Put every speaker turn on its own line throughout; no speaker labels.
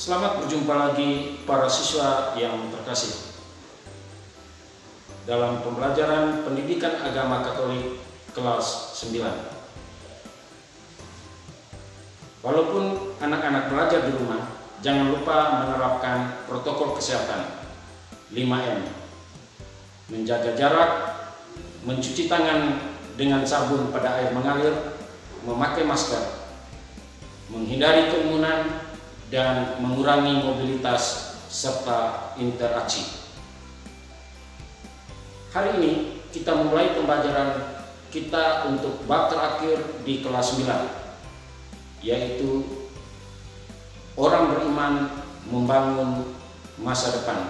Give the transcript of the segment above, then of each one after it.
Selamat berjumpa lagi para siswa yang terkasih dalam pembelajaran Pendidikan Agama Katolik kelas 9. Walaupun anak-anak belajar di rumah, jangan lupa menerapkan protokol kesehatan 5M. Menjaga jarak, mencuci tangan dengan sabun pada air mengalir, memakai masker, menghindari kerumunan, dan mengurangi mobilitas serta interaksi. Hari ini kita mulai pembelajaran kita untuk bab terakhir di kelas 9, yaitu orang beriman membangun masa depan.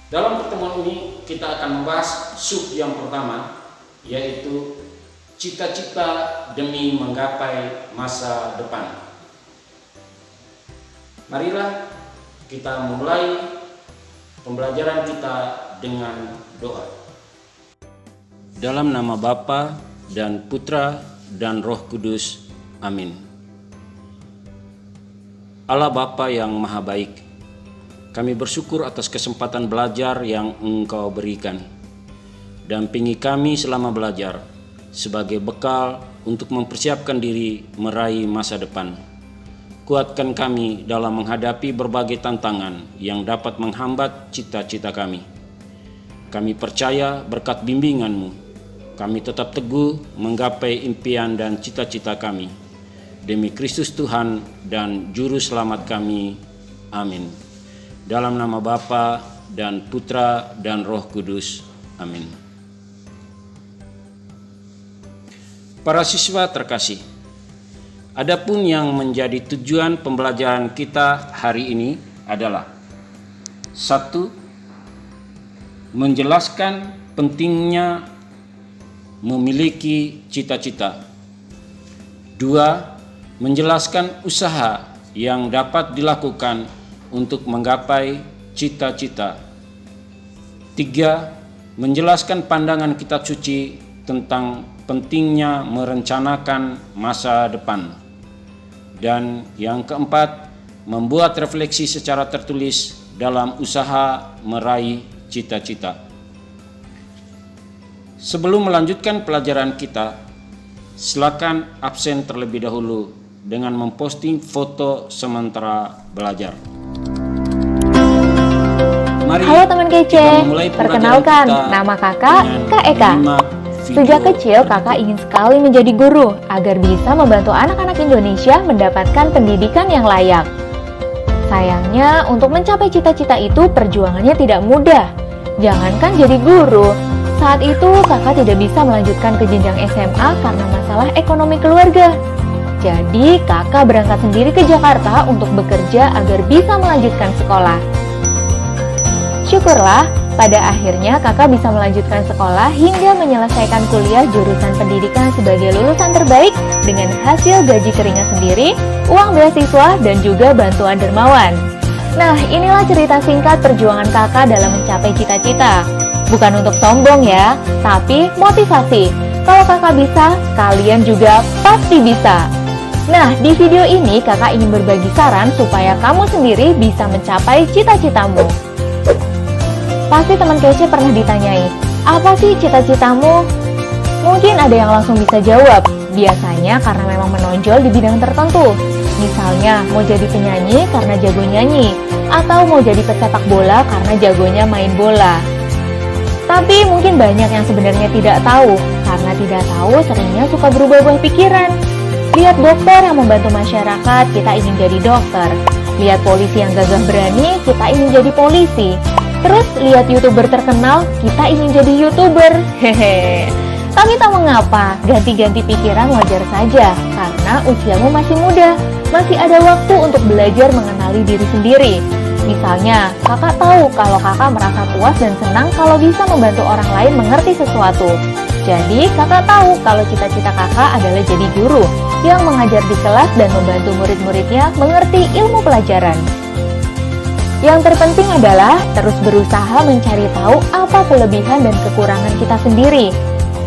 Dalam pertemuan ini kita akan membahas sub yang pertama, yaitu cita-cita demi menggapai masa depan. Marilah kita mulai pembelajaran kita dengan doa. Dalam nama Bapa dan Putra dan Roh Kudus. Amin. Allah Bapa yang Maha Baik, kami bersyukur atas kesempatan belajar yang Engkau berikan. Dampingi kami selama belajar sebagai bekal untuk mempersiapkan diri meraih masa depan. Kuatkan kami dalam menghadapi berbagai tantangan yang dapat menghambat cita-cita kami. Kami percaya berkat bimbingan-Mu, kami tetap teguh menggapai impian dan cita-cita kami. Demi Kristus Tuhan dan Juru Selamat kami. Amin. Dalam nama Bapa dan Putra dan Roh Kudus. Amin. Para siswa terkasih, adapun yang menjadi tujuan pembelajaran kita hari ini adalah 1. Menjelaskan pentingnya memiliki cita-cita. 2. Menjelaskan usaha yang dapat dilakukan untuk menggapai cita-cita. 3. Menjelaskan pandangan kitab suci tentang pentingnya merencanakan masa depan. Dan yang keempat, membuat refleksi secara tertulis dalam usaha meraih cita-cita. Sebelum melanjutkan pelajaran kita, silakan absen terlebih dahulu dengan memposting foto sementara belajar. Mari.
Halo teman kece, perkenalkan nama kakak Kak Eka. Sejak kecil kakak ingin sekali menjadi guru agar bisa membantu anak-anak Indonesia mendapatkan pendidikan yang layak. Sayangnya untuk mencapai cita-cita itu perjuangannya tidak mudah. Jangankan jadi guru, saat itu kakak tidak bisa melanjutkan ke jenjang SMA karena masalah ekonomi keluarga. Jadi kakak berangkat sendiri ke Jakarta untuk bekerja agar bisa melanjutkan sekolah. Syukurlah, pada akhirnya kakak bisa melanjutkan sekolah hingga menyelesaikan kuliah jurusan pendidikan sebagai lulusan terbaik dengan hasil gaji keringat sendiri, uang beasiswa, dan juga bantuan dermawan. Nah, inilah cerita singkat perjuangan kakak dalam mencapai cita-cita. Bukan untuk sombong ya, tapi motivasi. Kalau kakak bisa, kalian juga pasti bisa. Nah, di video ini kakak ingin berbagi saran supaya kamu sendiri bisa mencapai cita-citamu. Pasti teman kece pernah ditanyai, apa sih cita-citamu? Mungkin ada yang langsung bisa jawab, biasanya karena memang menonjol di bidang tertentu. Misalnya mau jadi penyanyi karena jago nyanyi, atau mau jadi pesepak bola karena jagonya main bola. Tapi mungkin banyak yang sebenarnya tidak tahu, karena tidak tahu seringnya suka berubah-ubah pikiran. Lihat dokter yang membantu masyarakat, kita ingin jadi dokter. Lihat polisi yang gagah berani, kita ingin jadi polisi. Terus lihat YouTuber terkenal, kita ingin jadi YouTuber. Hehe. Tapi tak mengapa, ganti-ganti pikiran wajar saja, karena usiamu masih muda, masih ada waktu untuk belajar mengenali diri sendiri. Misalnya, kakak tahu kalau kakak merasa puas dan senang kalau bisa membantu orang lain mengerti sesuatu. Jadi, kakak tahu kalau cita-cita kakak adalah jadi guru yang mengajar di kelas dan membantu murid-muridnya mengerti ilmu pelajaran. Yang terpenting adalah terus berusaha mencari tahu apa kelebihan dan kekurangan kita sendiri.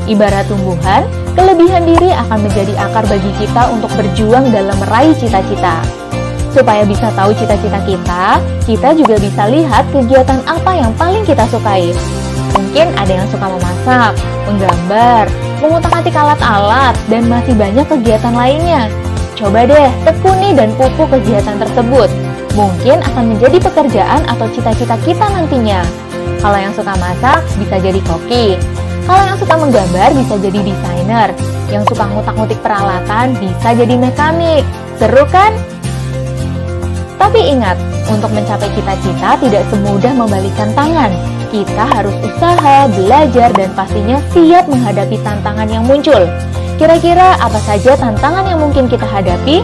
Ibarat tumbuhan, kelebihan diri akan menjadi akar bagi kita untuk berjuang dalam meraih cita-cita. Supaya bisa tahu cita-cita kita juga bisa lihat kegiatan apa yang paling kita sukai. Mungkin ada yang suka memasak, menggambar, mengutak-atik alat-alat, dan masih banyak kegiatan lainnya. Coba deh tekuni dan pupuk kegiatan tersebut. Mungkin akan menjadi pekerjaan atau cita-cita kita nantinya. Kalau yang suka masak, bisa jadi koki. Kalau yang suka menggambar, bisa jadi desainer. Yang suka ngutak-ngutik peralatan, bisa jadi mekanik. Seru kan? Tapi ingat, untuk mencapai cita-cita tidak semudah membalikkan tangan. Kita harus usaha, belajar, dan pastinya siap menghadapi tantangan yang muncul. Kira-kira apa saja tantangan yang mungkin kita hadapi?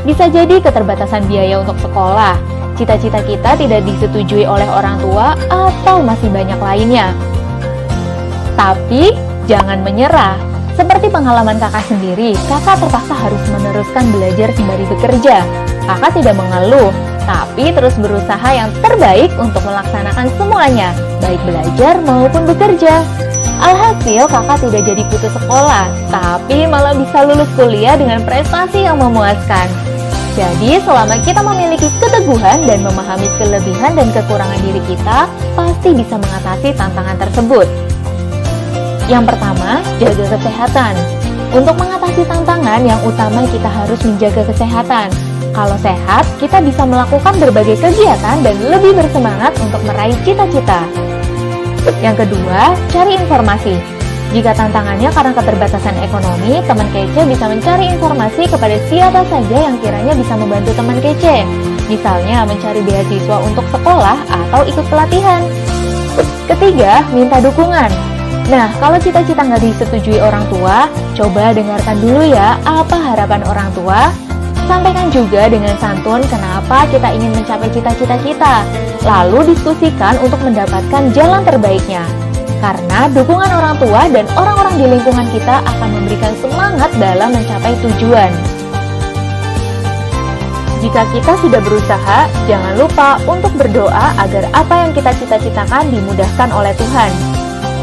Bisa jadi keterbatasan biaya untuk sekolah, cita-cita kita tidak disetujui oleh orang tua, atau masih banyak lainnya. Tapi, jangan menyerah. Seperti pengalaman kakak sendiri, kakak terpaksa harus meneruskan belajar sembari bekerja. Kakak tidak mengeluh, tapi terus berusaha yang terbaik untuk melaksanakan semuanya, baik belajar maupun bekerja. Alhasil kakak tidak jadi putus sekolah, tapi malah bisa lulus kuliah dengan prestasi yang memuaskan. Jadi selama kita memiliki keteguhan dan memahami kelebihan dan kekurangan diri kita, pasti bisa mengatasi tantangan tersebut. Yang pertama, jaga kesehatan. Untuk mengatasi tantangan, yang utama kita harus menjaga kesehatan. Kalau sehat, kita bisa melakukan berbagai kegiatan dan lebih bersemangat untuk meraih cita-cita. Yang kedua, cari informasi. Jika tantangannya karena keterbatasan ekonomi, teman kece bisa mencari informasi kepada siapa saja yang kiranya bisa membantu teman kece. Misalnya, mencari beasiswa untuk sekolah atau ikut pelatihan. Ketiga, minta dukungan. Nah, kalau cita-cita nggak disetujui orang tua, coba dengarkan dulu ya apa harapan orang tua. Sampaikan juga dengan santun kenapa kita ingin mencapai cita-cita kita. Lalu diskusikan untuk mendapatkan jalan terbaiknya. Karena dukungan orang tua dan orang-orang di lingkungan kita akan memberikan semangat dalam mencapai tujuan. Jika kita sudah berusaha, jangan lupa untuk berdoa agar apa yang kita cita-citakan dimudahkan oleh Tuhan.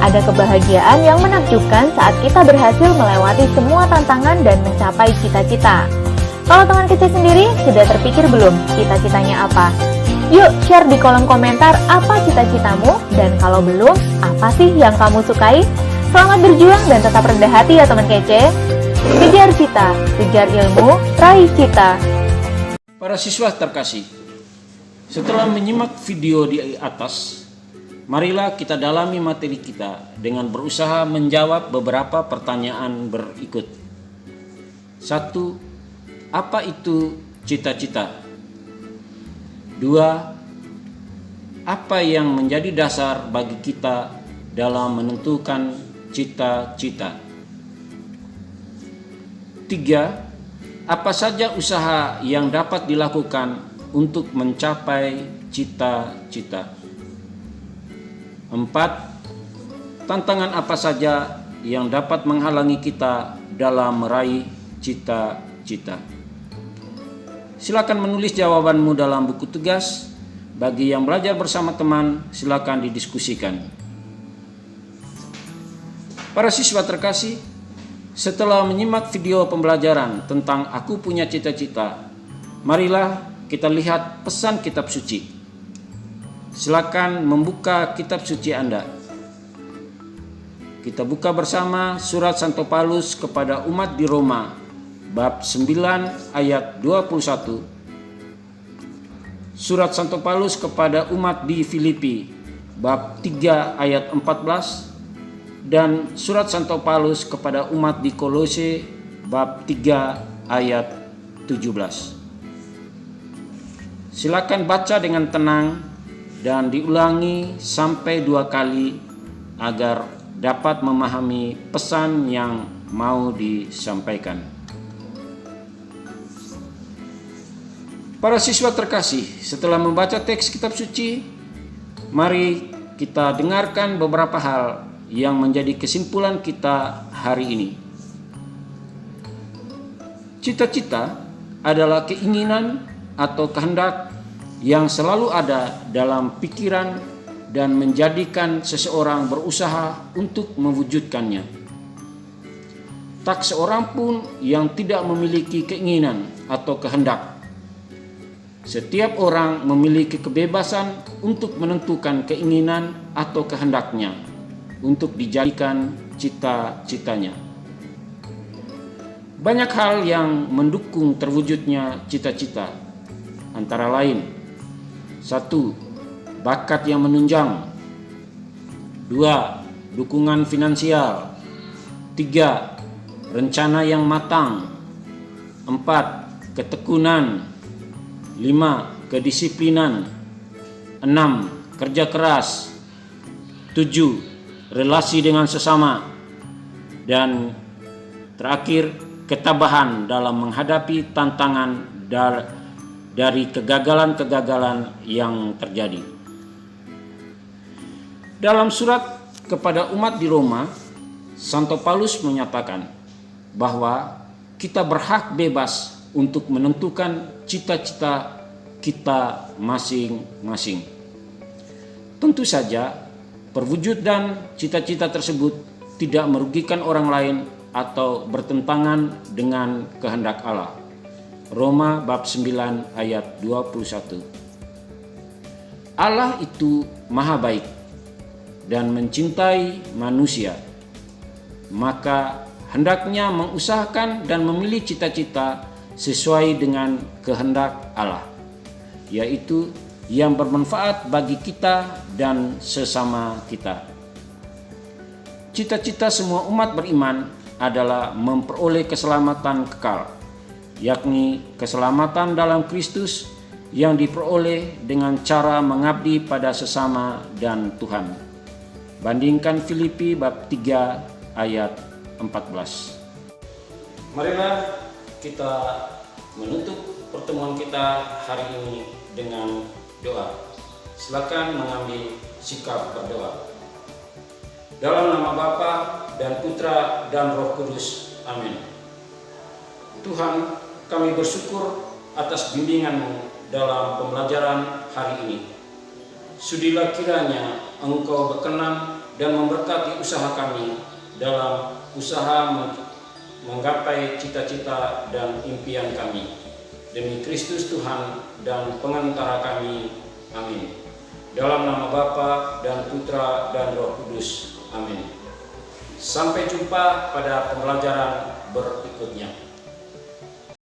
Ada kebahagiaan yang menakjubkan saat kita berhasil melewati semua tantangan dan mencapai cita-cita. Kalau teman kece sendiri, sudah terpikir belum cita-citanya apa? Yuk share di kolom komentar apa cita-citamu, dan kalau belum, apa sih yang kamu sukai? Selamat berjuang dan tetap rendah hati ya teman kece. Kejar cita, kejar ilmu, raih cita.
Para siswa terkasih, setelah menyimak video di atas, marilah kita dalami materi kita dengan berusaha menjawab beberapa pertanyaan berikut. 1. Apa itu cita-cita? 2. Apa yang menjadi dasar bagi kita dalam menentukan cita-cita? 3. Apa saja usaha yang dapat dilakukan untuk mencapai cita-cita? 4. Tantangan apa saja yang dapat menghalangi kita dalam meraih cita-cita? Silakan menulis jawabanmu dalam buku tugas. Bagi yang belajar bersama teman, silakan didiskusikan. Para siswa terkasih, setelah menyimak video pembelajaran tentang Aku Punya Cita-Cita, marilah kita lihat pesan kitab suci. Silakan membuka kitab suci Anda. Kita buka bersama surat Santo Paulus kepada umat di Roma, bab 9 ayat 21. Surat Santo Paulus kepada umat di Filipi, bab 3 ayat 14. Dan surat Santo Paulus kepada umat di Kolose, bab 3 ayat 17. Silakan baca dengan tenang dan diulangi sampai 2 kali agar dapat memahami pesan yang mau disampaikan. Para siswa terkasih, setelah membaca teks kitab suci, mari kita dengarkan beberapa hal yang menjadi kesimpulan kita hari ini. Cita-cita adalah keinginan atau kehendak yang selalu ada dalam pikiran dan menjadikan seseorang berusaha untuk mewujudkannya. Tak seorang pun yang tidak memiliki keinginan atau kehendak. Setiap orang memiliki kebebasan untuk menentukan keinginan atau kehendaknya untuk dijadikan cita-citanya. Banyak hal yang mendukung terwujudnya cita-cita, antara lain: 1. Bakat yang menunjang. 2. Dukungan finansial. 3. Rencana yang matang. 4. Ketekunan. 5. Kedisiplinan. 6. Kerja keras. 7. Relasi dengan sesama. Dan terakhir, ketabahan dalam menghadapi tantangan dari kegagalan-kegagalan yang terjadi. Dalam surat kepada umat di Roma, Santo Paulus menyatakan bahwa kita berhak bebas untuk menentukan cita-cita kita masing-masing. Tentu saja, perwujudan cita-cita tersebut tidak merugikan orang lain atau bertentangan dengan kehendak Allah. Roma bab 9 ayat 21. Allah itu maha baik dan mencintai manusia. Maka hendaknya mengusahakan dan memilih cita-cita sesuai dengan kehendak Allah, yaitu yang bermanfaat bagi kita dan sesama kita. Cita-cita semua umat beriman adalah memperoleh keselamatan kekal, yakni keselamatan dalam Kristus yang diperoleh dengan cara mengabdi pada sesama dan Tuhan. Bandingkan Filipi bab 3 ayat 14. Marilah kita menutup pertemuan kita hari ini dengan doa. Silakan mengambil sikap berdoa. Dalam nama Bapa dan Putra dan Roh Kudus. Amin. Tuhan, kami bersyukur atas bimbingan-Mu dalam pembelajaran hari ini. Sudilah kiranya Engkau berkenan dan memberkati usaha kami dalam usaha menggapai cita-cita dan impian kami. Demi Kristus Tuhan dan pengantara kami. Amin. Dalam nama Bapa dan Putra dan Roh Kudus. Amin. Sampai jumpa pada pembelajaran berikutnya.